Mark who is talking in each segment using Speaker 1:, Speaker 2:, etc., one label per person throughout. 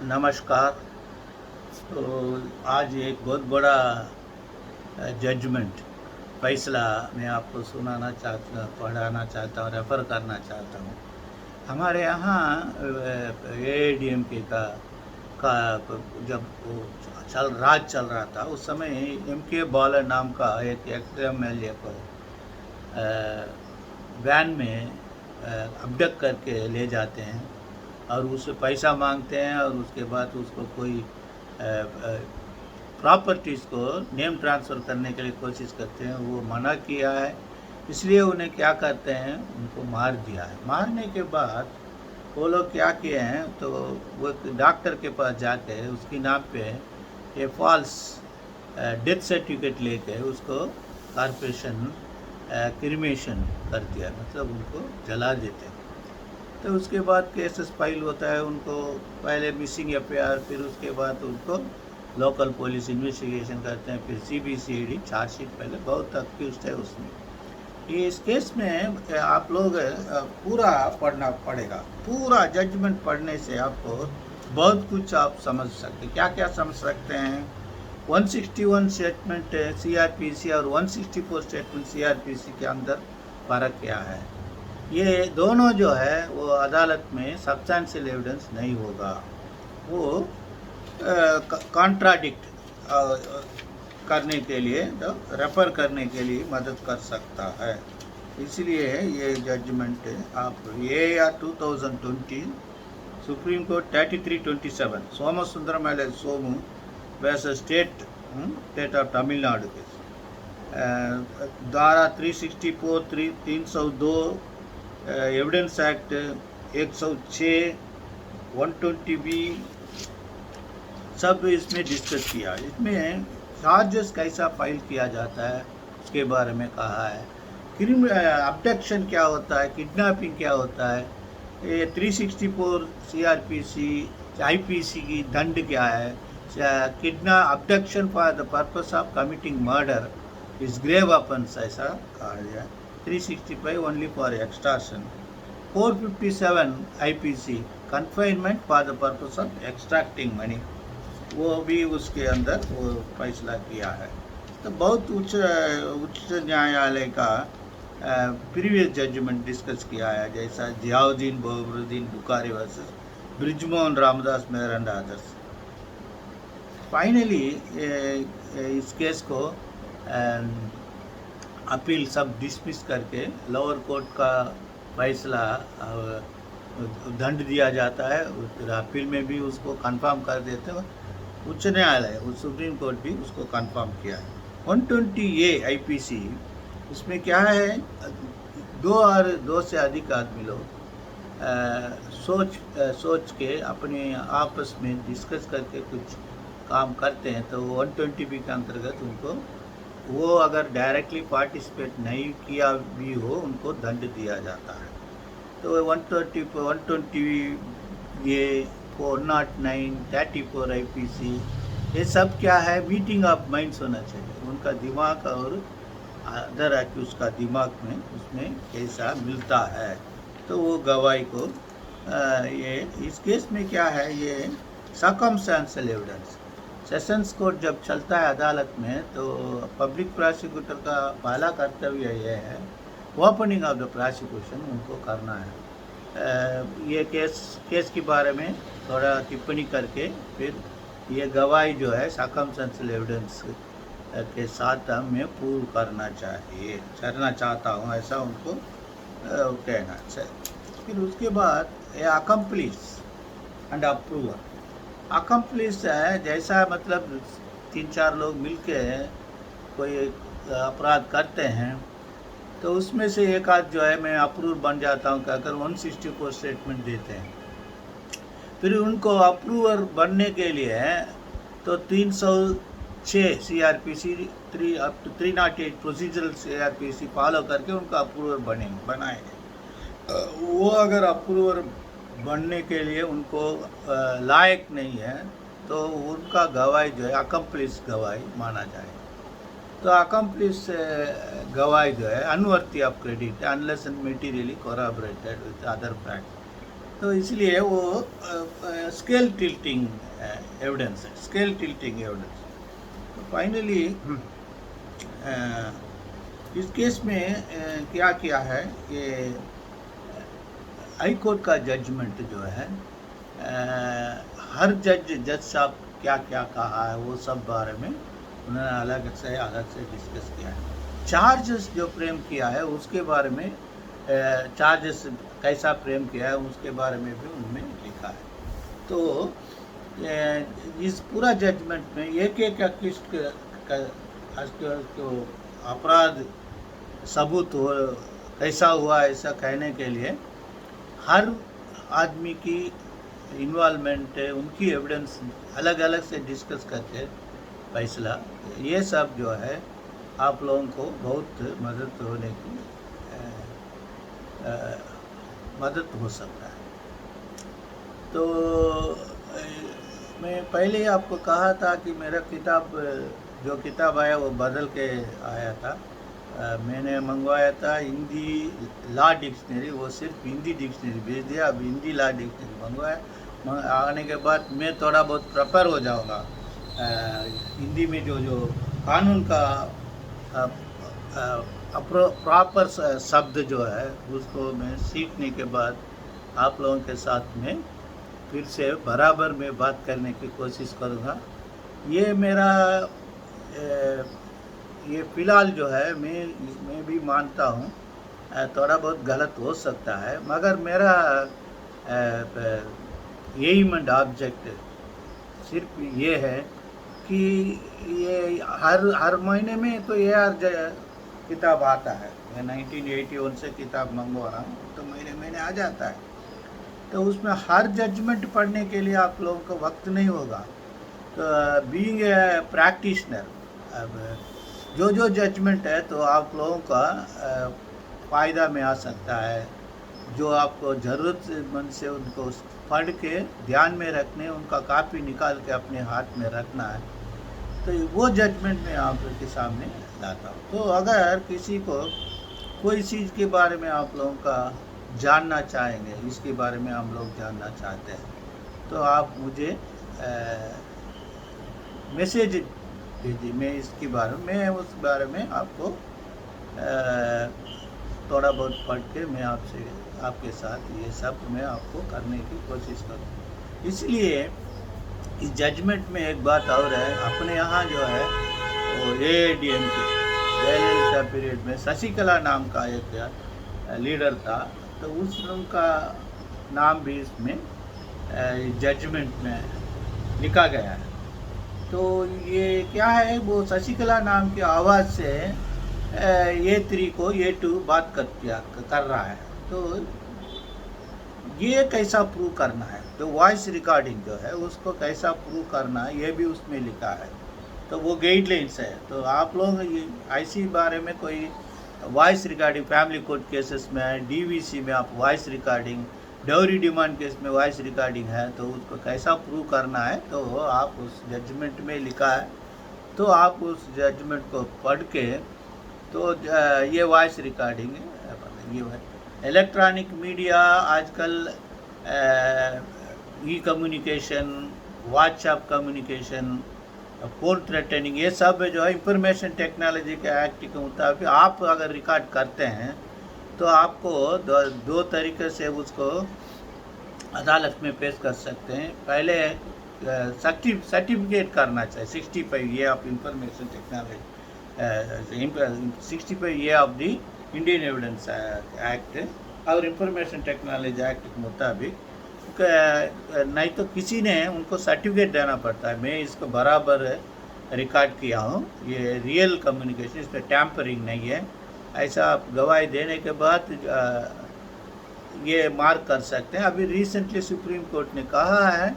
Speaker 1: नमस्कार। तो आज एक बहुत बड़ा जजमेंट फैसला मैं आपको पढ़ाना चाहता हूँ, रेफ़र करना चाहता हूँ। हमारे यहाँ एआईडीएमके का जब वो राज चल रहा था, उस समय एमके बालन नाम का एक एक्स-एमएलए को वैन में अबडक्ट करके ले जाते हैं और उससे पैसा मांगते हैं और उसके बाद उसको कोई प्रॉपर्टीज़ को नेम ट्रांसफ़र करने के लिए कोशिश करते हैं। वो मना किया है, इसलिए उन्हें क्या करते हैं, उनको मार दिया है। मारने के बाद वो लोग क्या किए हैं, तो वो एक डॉक्टर के पास जाके उसके नाम पे ये फॉल्स डेथ सर्टिफिकेट लेके उसको कॉर्पोरेशन क्रीमेशन कर दिया, मतलब उनको जला देते हैं। तो उसके बाद केसेस फाइल होता है, उनको पहले मिसिंग एफआईआर, फिर उसके बाद उनको लोकल पुलिस इन्वेस्टिगेशन करते हैं, फिर सीबीसीआईडी चार्जशीट, पहले बहुत अक्यूज्ड है उसमें। ये इस केस में आप लोग पूरा पढ़ना पड़ेगा। पूरा जजमेंट पढ़ने से आपको बहुत कुछ आप समझ सकते हैं। क्या क्या समझ सकते हैं? 161 स्टेटमेंट सीआरपीसी और 164 स्टेटमेंट सीआरपीसी के अंदर फ़र्क क्या है? ये दोनों जो है वो अदालत में सब्सटेंशियल एविडेंस नहीं होगा, वो कॉन्ट्राडिक्ट करने के लिए, तो रेफ़र करने के लिए मदद कर सकता है। इसलिए ये जजमेंट आप AR 2020 supreme court 3327 Somasundaram Somu versus state of Tamil Nadu के धारा 364 302 एविडेंस एक्ट 106 120B सब इसमें डिस्कस किया। इसमें चार्जेस कैसा फाइल किया जाता है उसके बारे में कहा है। अबडक्शन क्या होता है, किडनैपिंग क्या होता है, ये 364 सीआरपीसी आईपीसी की दंड क्या है, abduction for the purpose of committing murder is grave offence ऐसा कहा गया। 365 only for extortion. 457 IPC confinement for the purpose of extracting money, वो भी उसके अंदर वो फैसला किया है। तो बहुत उच्च न्यायालय का प्रीवियस जजमेंट डिस्कस किया है, जैसा Ziauddin Bahbaruddin Bukhari versus Brijmohan Ramdas Mehar and others. Finally इस केस को अपील सब डिसमिस करके लोअर कोर्ट का फैसला दंड दिया जाता है, फिर अपील में भी उसको कंफर्म कर देते हैं। उच्च न्यायालय सुप्रीम कोर्ट भी उसको कंफर्म किया है। 120A आईपीसी, इसमें क्या है, दो और दो से अधिक आदमी लोग सोच के अपने आपस में डिस्कस करके कुछ काम करते हैं, तो 120B के अंतर्गत उनको, वो अगर डायरेक्टली पार्टिसिपेट नहीं किया भी हो, उनको दंड दिया जाता है। तो 120A 409 34 आईपीसी, ये सब क्या है, मीटिंग ऑफ माइंड्स होना चाहिए। उनका दिमाग और अदर एक्यूज का दिमाग में उसमें कैसा मिलता है, तो वो गवाही को ये इस केस में क्या है, ये सर्कमस्टेंशियल एविडेंस। सेशंस कोर्ट जब चलता है अदालत में, तो पब्लिक प्रोसिक्यूटर का पहला कर्तव्य ये है, ओपनिंग ऑफ द प्रोसिक्यूशन उनको करना है। ये केस के बारे में थोड़ा टिप्पणी करके फिर ये गवाही जो है सर्कमस्टेंशियल एविडेंस के साथ हमें प्रूव करना चाहता हूँ, ऐसा उनको कहना चाहिए। फिर उसके बाद ये अकम्प्लिस एंड अप्रूवर। अकम्प्लिस है, जैसा मतलब 3-4 लोग मिलके कोई अपराध करते हैं, तो उसमें से एक आध जो है मैं अप्रूवर बन जाता हूँ, कहकर 164 स्टेटमेंट देते हैं। फिर उनको अप्रूवर बनने के लिए तो 306 सीआरपीसी 308 प्रोसीजरल सीआरपीसी फॉलो करके उनका अप्रूवर बनाएंगे। वो अगर अप्रूवर बनने के लिए उनको लायक नहीं है, तो उनका गवाही जो है अकम्प्लिस गवाही माना जाएगा। तो अकम्प्लिस गवाही जो है unworthy of credit unless and materially corroborated with other fact. तो इसलिए वो स्केल टिल्टिंग एविडेंस है, स्केल टिल्टिंग एविडेंस। तो फाइनली इस केस में क्या किया है कि हाई कोर्ट का जजमेंट जो है, हर जज साहब क्या क्या कहा है वो सब बारे में उन्होंने अलग से डिस्कस किया है। चार्जेस जो फ्रेम किया है उसके बारे में, चार्जेस कैसा फ्रेम किया है उसके बारे में भी उनमें लिखा है। तो इस पूरा जजमेंट में एक अक्यूज्ड को अपराध सबूत हो कैसा हुआ ऐसा कहने के लिए हर आदमी की इन्वॉल्वमेंट है, उनकी एविडेंस अलग अलग से डिस्कस करके फैसला, ये सब जो है आप लोगों को बहुत मदद होने की मदद हो सकता है। तो मैं पहले ही आपको कहा था कि मेरा जो किताब आया वो बदल के आया था। मैंने मंगवाया था हिंदी लॉ डिक्शनरी, वो सिर्फ हिंदी डिक्शनरी भेज दिया। अब हिंदी लॉ डिक्शनरी मंगवाया, आने के बाद मैं थोड़ा बहुत प्रिपेयर हो जाऊंगा। हिंदी में जो कानून का प्रॉपर शब्द जो है उसको मैं सीखने के बाद आप लोगों के साथ में फिर से बराबर में बात करने की कोशिश करूँगा। ये मेरा ये फ़िलहाल जो है मैं भी मानता हूँ थोड़ा बहुत गलत हो सकता है, मगर मेरा एम एंड ऑब्जेक्ट सिर्फ ये है कि ये हर महीने में तो ये किताब आता है। मैं 1981 से किताब मंगवा रहा हूँ, तो महीने आ जाता है। तो उसमें हर जजमेंट पढ़ने के लिए आप लोगों को वक्त नहीं होगा। तो बीइंग ए प्रैक्टिशनर, अब जो जजमेंट है तो आप लोगों का फ़ायदा में आ सकता है। जो आपको ज़रूरतमंद से उनको पढ़ के ध्यान में रखने, उनका कापी निकाल के अपने हाथ में रखना है। तो वो जजमेंट मैं आपके सामने लाता हूँ। तो अगर किसी को कोई चीज़ के बारे में आप लोगों का जानना चाहेंगे, इसके बारे में हम लोग जानना चाहते हैं, तो आप मुझे मैसेज भेजिए। मैं इसके बारे में उस बारे में आपको थोड़ा बहुत पढ़ के मैं आपके साथ ये सब मैं आपको करने की कोशिश करूँ। इसलिए इस जजमेंट में एक बात और है, अपने यहाँ जो है वो AIADMK के जयललिता पीरियड में शशिकला नाम का एक लीडर था, तो उनका नाम भी इसमें जजमेंट में लिखा गया है। तो ये क्या है, वो शशिकला नाम की आवाज़ से A3 को A2 बात कर रहा है। तो ये कैसा प्रूव करना है, तो वॉइस रिकॉर्डिंग जो है उसको कैसा प्रूव करना है ये भी उसमें लिखा है। तो वो गाइडलाइंस है। तो आप लोग ऐसी बारे में कोई voice recording, family court cases में, DVC में आप voice recording, dowry demand case में वॉइस रिकॉर्डिंग है, तो उसको कैसा प्रूव करना है तो आप उस जजमेंट में लिखा है। तो आप उस जजमेंट को पढ़ के तो ये वॉइस रिकॉर्डिंग ये है। इलेक्ट्रॉनिक मीडिया आजकल e communication, WhatsApp communication, phone threatening, ये सब जो है इंफॉर्मेशन टेक्नोलॉजी के एक्ट के मुताबिक आप अगर रिकॉर्ड करते हैं तो आपको दो तरीके से उसको अदालत में पेश कर सकते हैं। पहले सर्टिफिकेट करना चाहिए 65 ये ऑफ इंफॉर्मेशन टेक्नोलॉजी, 65 ये of the Indian evidence act और इंफॉर्मेशन टेक्नोलॉजी एक्ट के मुताबिक, नहीं तो किसी ने उनको सर्टिफिकेट देना पड़ता है। मैं इसको बराबर रिकॉर्ड किया हूँ, ये रियल कम्युनिकेशन, इस पर टैम्परिंग नहीं है, ऐसा आप गवाही देने के बाद ये मार्क कर सकते हैं। अभी रिसेंटली सुप्रीम कोर्ट ने कहा है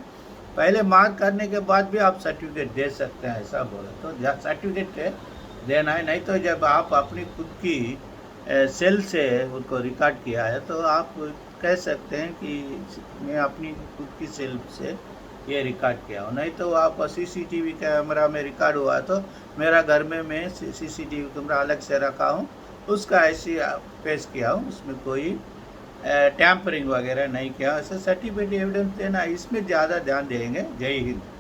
Speaker 1: पहले मार्क करने के बाद भी आप सर्टिफिकेट दे सकते हैं, ऐसा बोला। तो सर्टिफिकेट देना है, नहीं तो जब आप अपनी खुद की सेल से उनको रिकॉर्ड किया है तो आप कह सकते हैं कि मैं अपनी खुद की सेल से ये रिकॉर्ड किया हूँ। नहीं तो आप CCTV कैमरा में रिकॉर्ड हुआ तो मेरा घर में मैं CCTV कैमरा अलग से रखा हूँ, उसका ऐसे पेश किया हूँ, उसमें कोई टैम्परिंग वगैरह नहीं किया, ऐसा सर्टिफिकेट एविडेंस देना, इसमें ज़्यादा ध्यान देंगे। जय हिंद।